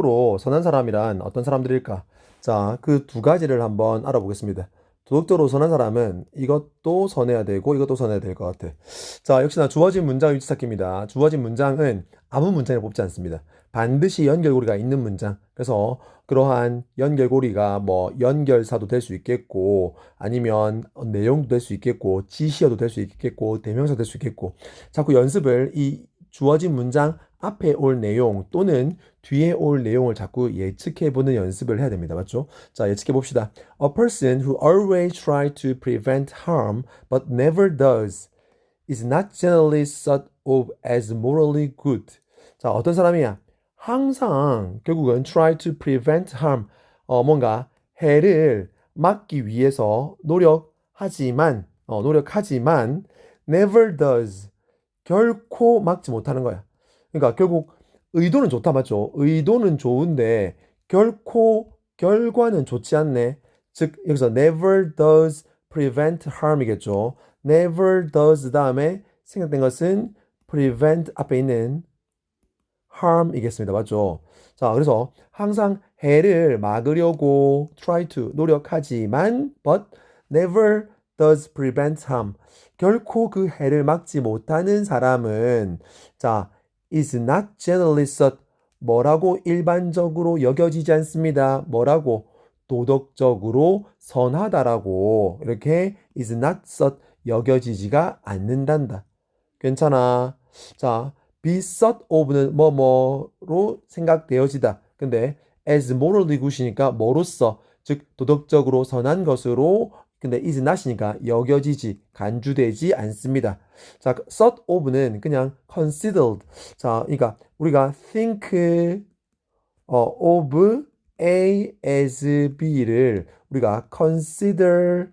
도덕적으로 선한 사람이란 어떤 사람들일까? 자, 그 두 가지를 한번 알아보겠습니다. 도덕적으로 선한 사람은 이것도 선해야 되고 이것도 선해야 될 것 같아. 자, 역시나 주어진 문장 위치 찾기입니다. 주어진 문장은 아무 문장을 뽑지 않습니다. 반드시 연결고리가 있는 문장. 그래서 그러한 연결고리가 뭐 연결사도 될 수 있겠고 아니면 내용도 될 수 있겠고 지시어도 될 수 있겠고 대명사 될 수 있겠고 자꾸 연습을 이 주어진 문장 앞에 올 내용 또는 뒤에 올 내용을 자꾸 예측해보는 연습을 해야 됩니다. 맞죠? 자, 예측해봅시다. A person who always tries to prevent harm but never does is not generally thought of as morally good. 자, 어떤 사람이야? 항상 결국은 try to prevent harm, 뭔가 해를 막기 위해서 노력하지만 never does, 결코 막지 못하는 거야. 그러니까 결국 의도는 좋다 맞죠? 의도는 좋은데 결코 결과는 좋지 않네. 즉 여기서 never does prevent harm이겠죠. never does 다음에 생략된 것은 prevent 앞에 있는 harm이겠습니다. 맞죠? 자, 그래서 항상 해를 막으려고 try to 노력하지만 but never does prevent harm. 결코 그 해를 막지 못하는 사람은 자, is not generally thought 뭐라고 일반적으로 여겨지지 않습니다. 뭐라고 도덕적으로 선하다라고 이렇게 is not thought 여겨지지가 않는단다. 괜찮아. 자, be thought of는 뭐뭐로 생각되어지다. 근데 as morally good이니까 뭐로서 즉 도덕적으로 선한 것으로 근데 is not이니까 여겨지지 간주되지 않습니다. 자, thought of는 그냥 considered. 자, 그러니까 우리가 think of A as B를 우리가 consider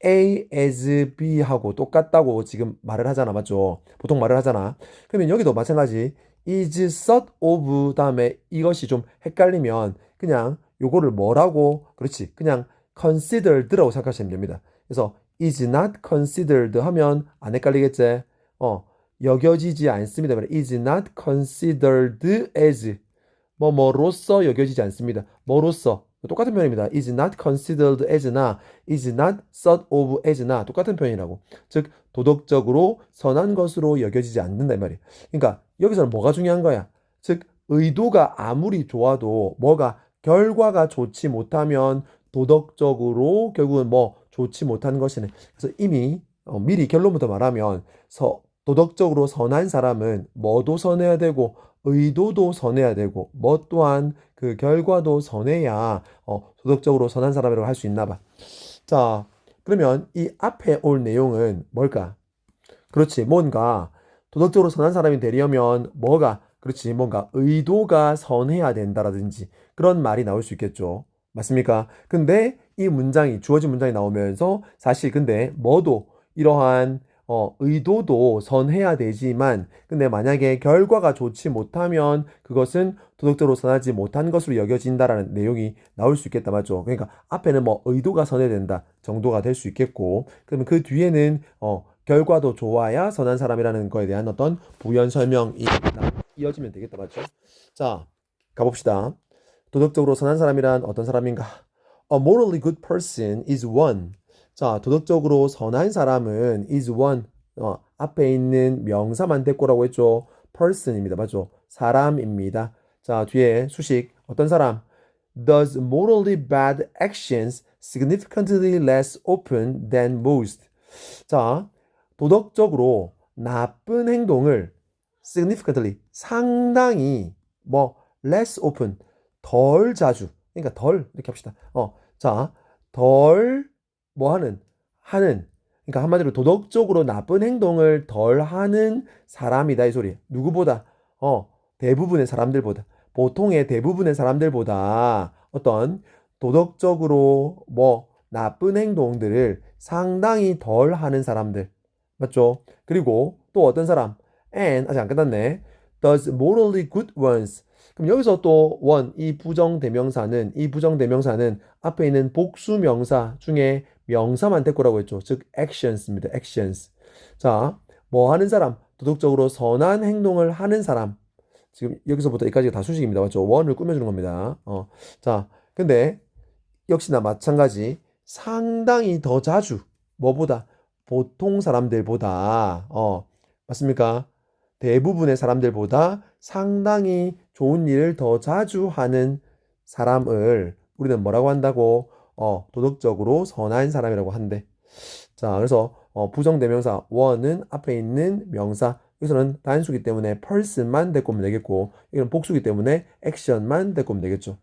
A as B 하고 똑같다고 지금 말을 하잖아. 맞죠? 보통 말을 하잖아. 그러면 여기도 마찬가지. is thought of 다음에 이것이 좀 헷갈리면 그냥 요거를 뭐라고 그렇지. 그냥 considered라고 생각하시면 됩니다. 그래서 is not considered 하면 안 헷갈리겠지? 여겨지지 않습니다. is not considered as 뭐로써 여겨지지 않습니다. 뭐로써 똑같은 표현입니다. is not considered as나 is not thought of as나 똑같은 표현이라고. 즉 도덕적으로 선한 것으로 여겨지지 않는다 이 말이에요. 그러니까 여기서는 뭐가 중요한 거야? 즉 의도가 아무리 좋아도 뭐가 결과가 좋지 못하면 도덕적으로 결국은 뭐 좋지 못한 것이네. 그래서 이미 미리 결론부터 말하면 도덕적으로 선한 사람은 뭐도 선해야 되고 의도도 선해야 되고 뭐 또한 그 결과도 선해야 도덕적으로 선한 사람이라고 할 수 있나 봐. 자, 그러면 이 앞에 올 내용은 뭘까? 그렇지. 뭔가 도덕적으로 선한 사람이 되려면 그렇지. 뭔가 의도가 선해야 된다라든지 그런 말이 나올 수 있겠죠. 맞습니까? 근데 이 문장이 주어진 문장이 나오면서 사실 근데 뭐도 이러한 의도도 선해야 되지만 근데 만약에 결과가 좋지 못하면 그것은 도덕적으로 선하지 못한 것으로 여겨진다라는 내용이 나올 수 있겠다 맞죠? 그러니까 앞에는 뭐 의도가 선해야 된다 정도가 될 수 있겠고 그러면 그 뒤에는 결과도 좋아야 선한 사람이라는 거에 대한 어떤 부연 설명이 이어지면 되겠다 맞죠? 자, 가봅시다. 도덕적으로 선한 사람이란 어떤 사람인가? A morally good person is one. 자, 도덕적으로 선한 사람은 is one. 앞에 있는 명사만 대꾸라고 했죠. person입니다. 맞죠? 사람입니다. 자, 뒤에 수식. 어떤 사람? Does morally bad actions significantly less often than most? 자, 도덕적으로 나쁜 행동을 significantly 상당히 뭐 less often 덜 자주 그러니까 덜 이렇게 합시다. 자, 덜 뭐 하는 그러니까 한마디로 도덕적으로 나쁜 행동을 덜 하는 사람이다 이 소리. 누구보다 대부분의 사람들보다 보통의 대부분의 사람들보다 어떤 도덕적으로 뭐 나쁜 행동들을 상당히 덜 하는 사람들. 맞죠? 그리고 또 어떤 사람? And 아직 안 끝났네. Does morally good ones. 그럼 여기서 또 one 이 부정대명사는 앞에 있는 복수명사 중에 명사만 대꾸라고 했죠. 즉 actions입니다. actions. 자, 뭐 하는 사람? 도덕적으로 선한 행동을 하는 사람. 지금 여기서부터 여기까지가 다 수식입니다. 맞죠? 원을 꾸며주는 겁니다. 자, 근데 역시나 마찬가지 상당히 더 자주 뭐보다 보통 사람들보다 맞습니까? 대부분의 사람들보다 상당히 좋은 일을 더 자주 하는 사람을 우리는 뭐라고 한다고? 도덕적으로 선한 사람이라고 한대. 자, 그래서 부정대명사 원은 앞에 있는 명사 여기서는 단수기 때문에 person만 데리고 오면 되겠고 이건 복수기 때문에 action만 데리고 오면 되겠죠.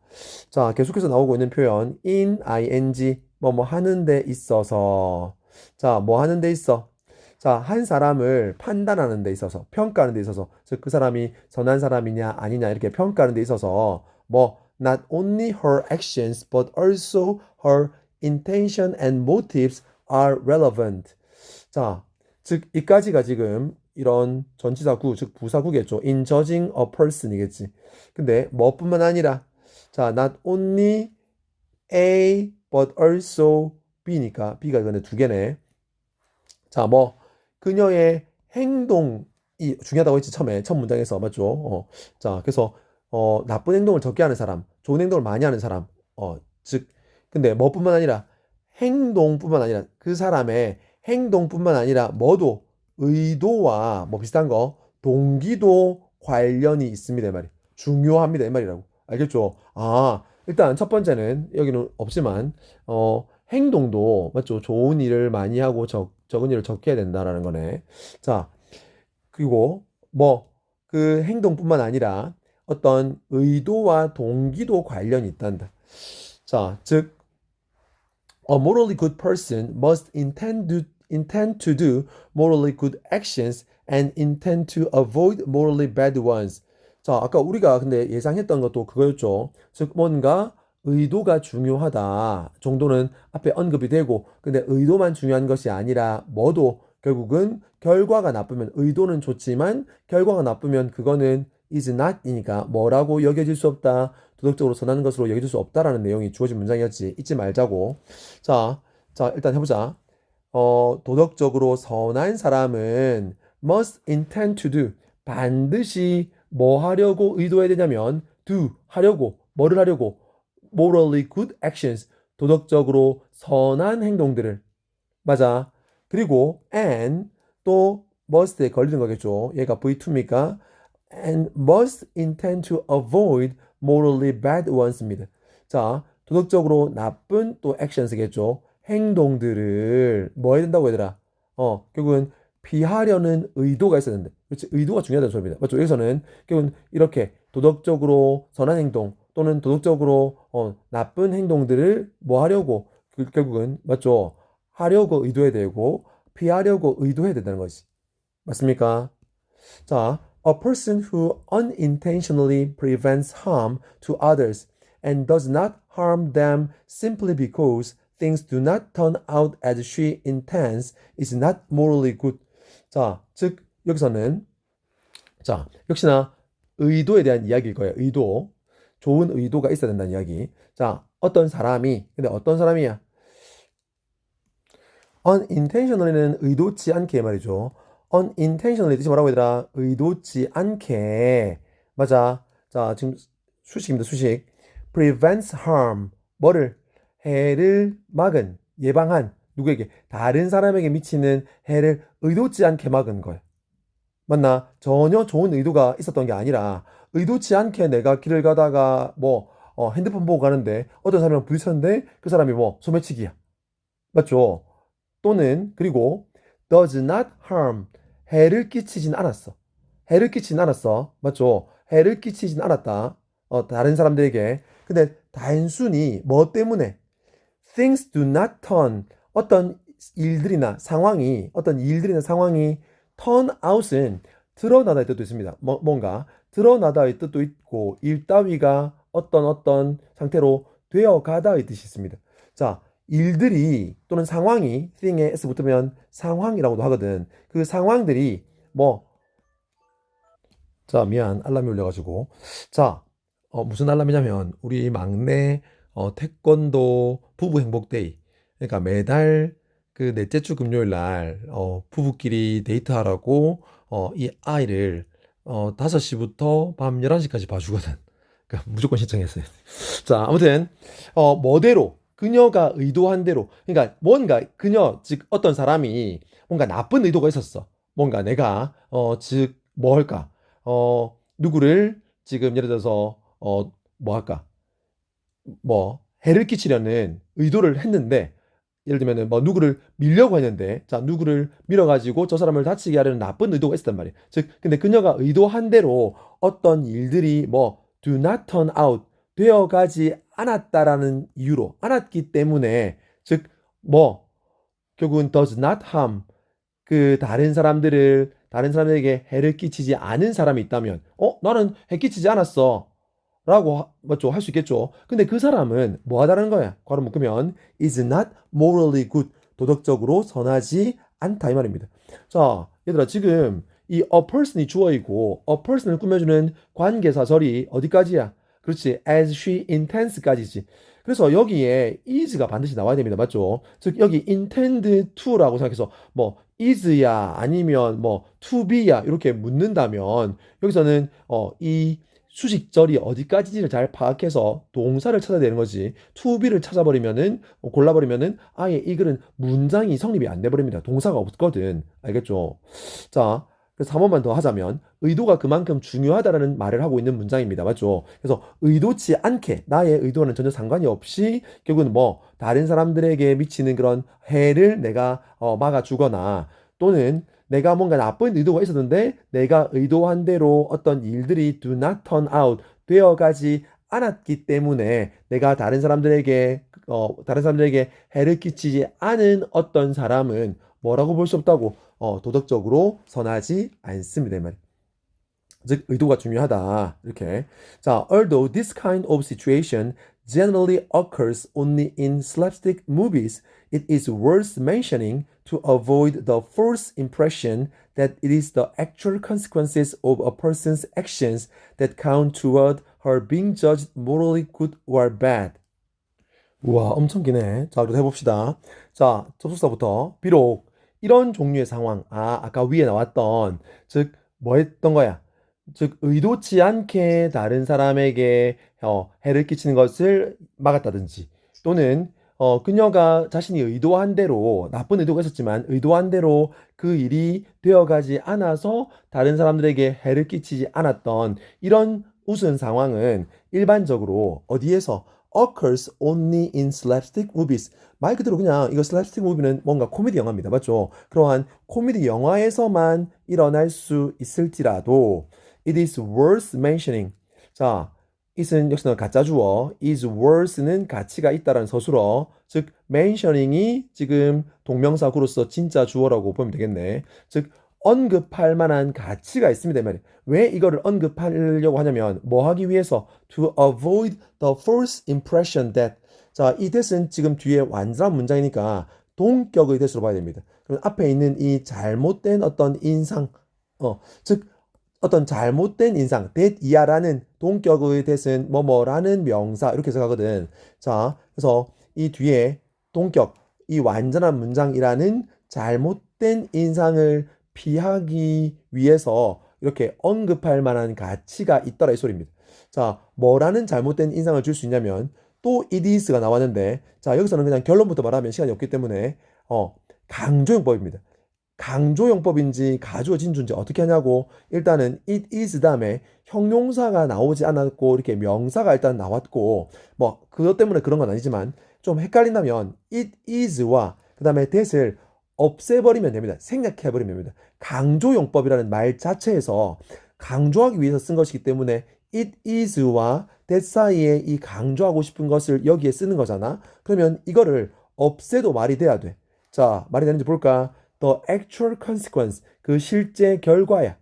자, 계속해서 나오고 있는 표현 in ing 뭐 하는 데 있어서 자, 뭐 하는 데 있어? 자, 한 사람을 판단하는 데 있어서 평가하는 데 있어서 즉 그 사람이 선한 사람이냐 아니냐 이렇게 평가하는 데 있어서 뭐 not only her actions but also her intention and motives are relevant. 자, 즉 이까지가 지금 이런 전치사구 즉 부사구겠죠. in judging a person이겠지. 근데 뭐뿐만 아니라 자, not only A but also B니까 B가 이번에 두 개네. 자, 뭐 그녀의 행동이 중요하다고 했지 처음에 첫 문장에서 맞죠? 자, 그래서 나쁜 행동을 적게 하는 사람, 좋은 행동을 많이 하는 사람, 즉 근데 뭐뿐만 아니라 행동뿐만 아니라 그 사람의 행동뿐만 아니라 뭐도 의도와 뭐 비슷한 거 동기도 관련이 있습니다 이 말이 중요합니다 이 말이라고 알겠죠? 아 일단 첫 번째는 여기는 없지만 행동도 맞죠? 좋은 일을 많이 하고 적은 일을 적게 해야 된다라는 거네. 자 그리고 뭐 그 행동뿐만 아니라 어떤 의도와 동기도 관련이 있단다. 자, 즉 A morally good person must intend to do morally good actions and intend to avoid morally bad ones. 자, 아까 우리가 근데 예상했던 것도 그거였죠. 즉, 뭔가 의도가 중요하다 정도는 앞에 언급이 되고, 근데 의도만 중요한 것이 아니라 뭐도 결국은 결과가 나쁘면 의도는 좋지만 결과가 나쁘면 그거는 is not이니까 뭐라고 여겨질 수 없다. 도덕적으로 선한 것으로 여겨질 수 없다라는 내용이 주어진 문장이었지. 잊지 말자고. 자, 자, 일단 해보자. 도덕적으로 선한 사람은 must intend to do. 반드시 뭐 하려고 의도해야 되냐면 do 하려고 뭐를 하려고 morally good actions 도덕적으로 선한 행동들을 맞아. 그리고 and 또 must에 걸리는 거겠죠. 얘가 V2입니까? And must intend to avoid morally bad ones입니다. 자, 도덕적으로 나쁜 또 actions겠죠. 행동들을 뭐 해야 된다고 얘들아? 결국은 피하려는 의도가 있어야 된다. 그렇지? 의도가 중요하다는 소리입니다. 맞죠? 여기서는 결국은 이렇게 도덕적으로 선한 행동 또는 도덕적으로 나쁜 행동들을 뭐 하려고 결국은 맞죠? 하려고 의도해야 되고 피하려고 의도해야 된다는 거지. 맞습니까? 자, a person who unintentionally prevents harm to others and does not harm them simply because things do not turn out as she intends is not morally good. 자, 즉 여기서는 자, 역시나 의도에 대한 이야기일 거예요. 의도. 좋은 의도가 있어야 된다는 이야기. 자, 어떤 사람이 근데 어떤 사람이야? unintentionally는 의도치 않게 말이죠. unintentionally 뜻이 뭐라고 얘들아? 의도치 않게. 맞아. 자, 지금 수식입니다. 수식. prevents harm. 뭐를? 해를 막은, 예방한, 누구에게? 다른 사람에게 미치는 해를 의도치 않게 막은 거야. 맞나? 전혀 좋은 의도가 있었던 게 아니라 의도치 않게 내가 길을 가다가 뭐 핸드폰 보고 가는데 어떤 사람이랑 부딪혔는데 그 사람이 뭐 소매치기야. 맞죠? 또는 그리고 does not harm 해를 끼치진 않았어. 해를 끼치진 않았어. 맞죠? 해를 끼치진 않았다. 다른 사람들에게. 근데 단순히 뭐 때문에 things do not turn 어떤 일들이나 상황이 turn out은 드러나다의 뜻도 있습니다. 뭔가 드러나다의 뜻도 있고 일 따위가 어떤 상태로 되어 가다의 뜻이 있습니다. 자, 일들이 또는 상황이 thing에 s 붙으면 상황이라고도 하거든. 그 상황들이 뭐 자, 미안. 알람이 울려가지고. 자, 무슨 알람이냐면, 우리 막내, 태권도 부부 행복데이. 그러니까 매달 그 넷째 주 금요일 날, 부부끼리 데이트하라고, 이 아이를, 5시부터 밤 11시까지 봐주거든. 그러니까 무조건 신청했어요. 자, 아무튼 뭐대로 그녀가 의도한 대로 그러니까 뭔가 그녀 즉 어떤 사람이 뭔가 나쁜 의도가 있었어. 뭔가 내가 즉 뭐 할까? 누구를 지금 예를 들어서 뭐 할까? 뭐 해를 끼치려는 의도를 했는데 예를 들면은 뭐 누구를 밀려고 했는데 자 누구를 밀어가지고 저 사람을 다치게 하려는 나쁜 의도가 있었단 말이에요. 즉 근데 그녀가 의도한 대로 어떤 일들이 뭐 do not turn out 되어가지 않았다라는 이유로 않았기 때문에 즉 뭐 결국은 does not harm 그 다른 사람들에게 해를 끼치지 않은 사람이 있다면 나는 해 끼치지 않았어 라고 맞죠? 할 수 있겠죠. 근데 그 사람은 뭐 하다는 거야? 괄호 묶으면 is not morally good 도덕적으로 선하지 않다 이 말입니다. 자, 얘들아 지금 이 a person이 주어이고 a person을 꾸며주는 관계사절이 어디까지야? 그렇지. as she intends까지지. 그래서 여기에 is가 반드시 나와야 됩니다. 맞죠? 즉 여기 intend to라고 생각해서 뭐 is야 아니면 뭐 to be야 이렇게 묻는다면 여기서는 이 수식절이 어디까지인지를 잘 파악해서 동사를 찾아야 되는 거지. to be를 찾아버리면은 골라버리면은 아예 이 글은 문장이 성립이 안 돼버립니다. 동사가 없거든. 알겠죠? 자, 그래서 한 번만 더 하자면 의도가 그만큼 중요하다라는 말을 하고 있는 문장입니다. 맞죠? 그래서 의도치 않게 나의 의도와는 전혀 상관이 없이 결국은 뭐 다른 사람들에게 미치는 그런 해를 내가 막아주거나 또는 내가 뭔가 나쁜 의도가 있었는데 내가 의도한 대로 어떤 일들이 do not turn out 되어가지 않았기 때문에 내가 다른 사람들에게 해를 끼치지 않은 어떤 사람은 뭐라고 볼 수 없다고 도덕적으로 선하지 않습니다. 이 말. 즉 의도가 중요하다. 이렇게. 자, although this kind of situation generally occurs only in slapstick movies, it is worth mentioning to avoid the false impression that it is the actual consequences of a person's actions that count toward her being judged morally good or bad. 우와, 엄청 기네. 자, 그래도 해봅시다. 자, 접속사부터. 비록 이런 종류의 상황, 아까 위에 나왔던, 즉, 뭐 했던 거야? 즉, 의도치 않게 다른 사람에게 해를 끼치는 것을 막았다든지, 또는 그녀가 자신이 의도한 대로, 나쁜 의도가 있었지만, 의도한 대로 그 일이 되어가지 않아서 다른 사람들에게 해를 끼치지 않았던 이런 우스운 상황은 일반적으로 어디에서 occurs only in slapstick movies. 말 그대로 그냥 이거 slapstick movie는 뭔가 코미디 영화입니다. 맞죠? 그러한 코미디 영화에서만 일어날 수 있을지라도 it is worth mentioning. 자, it은 역시나 가짜 주어, is worth는 가치가 있다라는 서술어, 즉 mentioning이 지금 동명사구로서 진짜 주어라고 보면 되겠네. 즉 언급할 만한 가치가 있습니다. 이 말이에요. 왜 이거를 언급하려고 하냐면 뭐 하기 위해서 to avoid the false impression that 자, 이 that은 지금 뒤에 완전한 문장이니까 동격의 that으로 봐야 됩니다. 그럼 앞에 있는 이 잘못된 어떤 인상 즉 어떤 잘못된 인상 that 이하라는 동격의 that은 뭐뭐라는 명사 이렇게 해서 가거든. 자, 그래서 이 뒤에 동격 이 완전한 문장이라는 잘못된 인상을 피하기 위해서 이렇게 언급할 만한 가치가 있더라 이 소리입니다. 자, 뭐라는 잘못된 인상을 줄 수 있냐면 또 it is가 나왔는데 자, 여기서는 그냥 결론부터 말하면 시간이 없기 때문에 강조용법입니다. 강조용법인지 가주어 진주인지 어떻게 하냐고 일단은 it is 다음에 형용사가 나오지 않았고 이렇게 명사가 일단 나왔고 뭐 그것 때문에 그런 건 아니지만 좀 헷갈린다면 it is와 그 다음에 that을 없애버리면 됩니다. 생략해버리면 됩니다. 강조용법이라는 말 자체에서 강조하기 위해서 쓴 것이기 때문에 it is와 that 사이에 이 강조하고 싶은 것을 여기에 쓰는 거잖아. 그러면 이거를 없애도 말이 돼야 돼. 자, 말이 되는지 볼까? The actual consequence, 그 실제 결과야.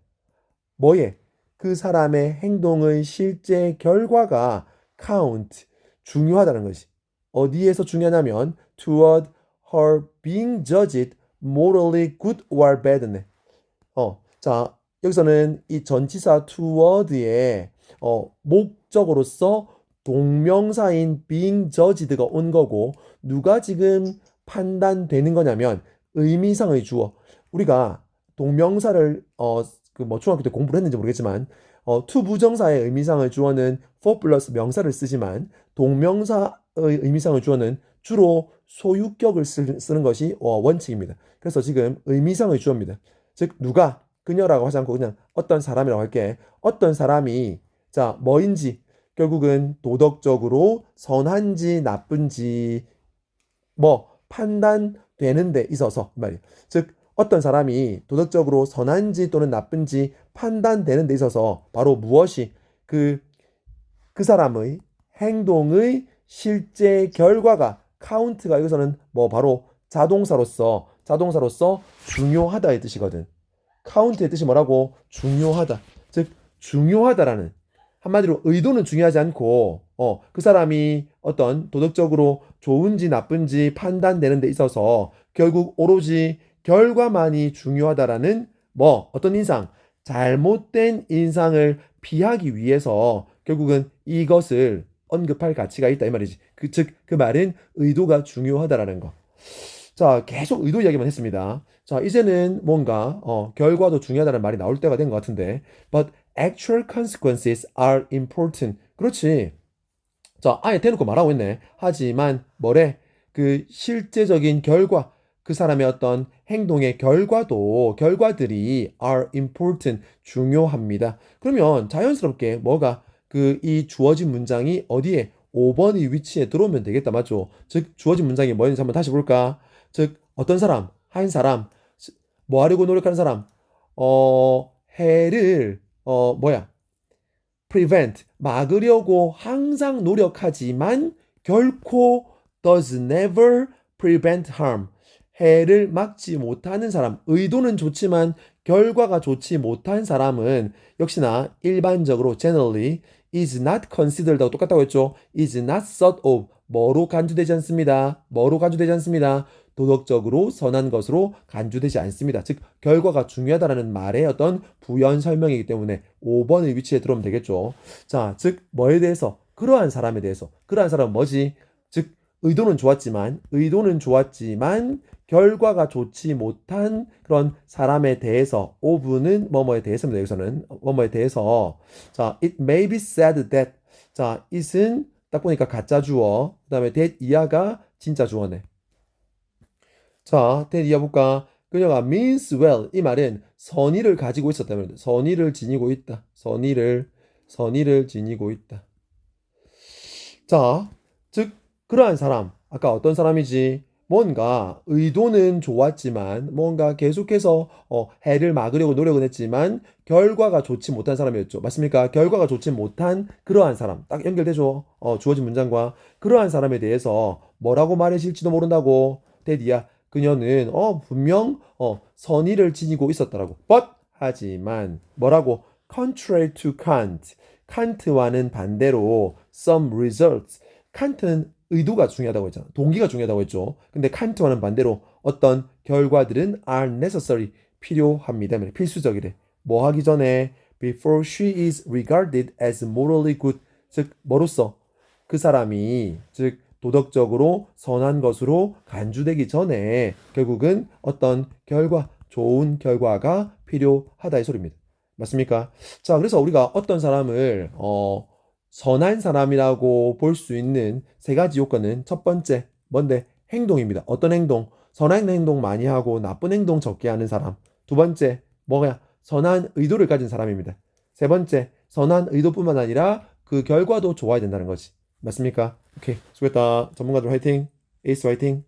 뭐에? 그 사람의 행동의 실제 결과가 count, 중요하다는 것이. 어디에서 중요하냐면 toward her being judged morally good or bad네. 자, 여기서는 이 전치사 toward에 목적으로서 동명사인 being judged가 온 거고 누가 지금 판단되는 거냐면 의미상의 주어. 우리가 동명사를 그 뭐 중학교 때 공부를 했는지 모르겠지만 to 부정사의 의미상을 주어는 for 플러스 명사를 쓰지만 동명사의 의미상을 주어는 주로 소유격을 쓰는 것이 원칙입니다. 그래서 지금 의미상의 주어입니다. 즉 누가 그녀라고 하지 않고 그냥 어떤 사람이라고 할게. 어떤 사람이 자 뭐인지 결국은 도덕적으로 선한지 나쁜지 뭐 판단되는 데 있어서 말이에요. 즉 어떤 사람이 도덕적으로 선한지 또는 나쁜지 판단되는 데 있어서 바로 무엇이 그 사람의 행동의 실제 결과가 카운트가 여기서는 뭐 바로 자동사로서 중요하다의 뜻이거든. 카운트의 뜻이 뭐라고? 중요하다. 즉 중요하다라는 한마디로 의도는 중요하지 않고 그 사람이 어떤 도덕적으로 좋은지 나쁜지 판단되는 데 있어서 결국 오로지 결과만이 중요하다라는 뭐 어떤 인상, 잘못된 인상을 피하기 위해서 결국은 이것을 언급할 가치가 있다 이 말이지. 즉 그 말은 의도가 중요하다라는 거. 자, 계속 의도 이야기만 했습니다. 자, 이제는 뭔가 결과도 중요하다는 말이 나올 때가 된 것 같은데, but actual consequences are important. 그렇지. 자, 아예 대놓고 말하고 있네. 하지만 뭐래? 그 실제적인 결과, 그 사람의 어떤 행동의 결과들이 are important, 중요합니다. 그러면 자연스럽게 뭐가 이 주어진 문장이 어디에 5번의 위치에 들어오면 되겠다, 맞죠? 즉 주어진 문장이 뭐였는지 한번 다시 볼까? 즉 어떤 사람, 한 사람, 뭐 하려고 노력하는 사람, 해를 prevent 막으려고 항상 노력하지만 결코 does never prevent harm 해를 막지 못하는 사람 의도는 좋지만 결과가 좋지 못한 사람은 역시나 일반적으로 generally is not considered하고 똑같다고 했죠. is not thought of 뭐로 간주되지 않습니다. 도덕적으로 선한 것으로 간주되지 않습니다. 즉 결과가 중요하다라는 말의 어떤 부연 설명이기 때문에 5번의 위치에 들어오면 되겠죠. 자, 즉 뭐에 대해서? 그러한 사람에 대해서. 그러한 사람은 뭐지? 즉 의도는 좋았지만 결과가 좋지 못한 그런 사람에 대해서 of는 뭐뭐에 대해서입니다. 여기서는 뭐뭐에 대해서 자, it may be said that 자, it은 딱 보니까 가짜 주어 그 다음에 that 이하가 진짜 주어네. 자, that 이하 볼까? 그녀가 means well 이 말은 선의를 가지고 있었다면 선의를 지니고 있다. 선의를 지니고 있다. 자, 즉 그러한 사람 아까 어떤 사람이지? 뭔가 의도는 좋았지만 뭔가 계속해서 해를 막으려고 노력은 했지만 결과가 좋지 못한 사람이었죠. 맞습니까? 결과가 좋지 못한 그러한 사람 딱 연결되죠. 주어진 문장과 그러한 사람에 대해서 뭐라고 말해질지도 모른다고. 데디야 그녀는 분명 선의를 지니고 있었더라고. But 하지만 뭐라고? Contrary to Kant 칸트와는 반대로 some results 칸트는 의도가 중요하다고 했잖아. 동기가 중요하다고 했죠. 근데 칸트와는 반대로 어떤 결과들은 are necessary 필요합니다. 필수적이래. 뭐 하기 전에 before she is regarded as morally good 즉 뭐로써 그 사람이 즉 도덕적으로 선한 것으로 간주되기 전에 결국은 어떤 좋은 결과가 필요하다 이 소리입니다. 맞습니까? 자, 그래서 우리가 어떤 사람을 선한 사람이라고 볼 수 있는 세 가지 요건은 첫 번째, 뭔데? 행동입니다. 어떤 행동? 선한 행동 많이 하고 나쁜 행동 적게 하는 사람. 두 번째, 뭐야? 선한 의도를 가진 사람입니다. 세 번째, 선한 의도뿐만 아니라 그 결과도 좋아야 된다는 거지. 맞습니까? 오케이. 수고했다. 전문가들 화이팅. 에이스 화이팅.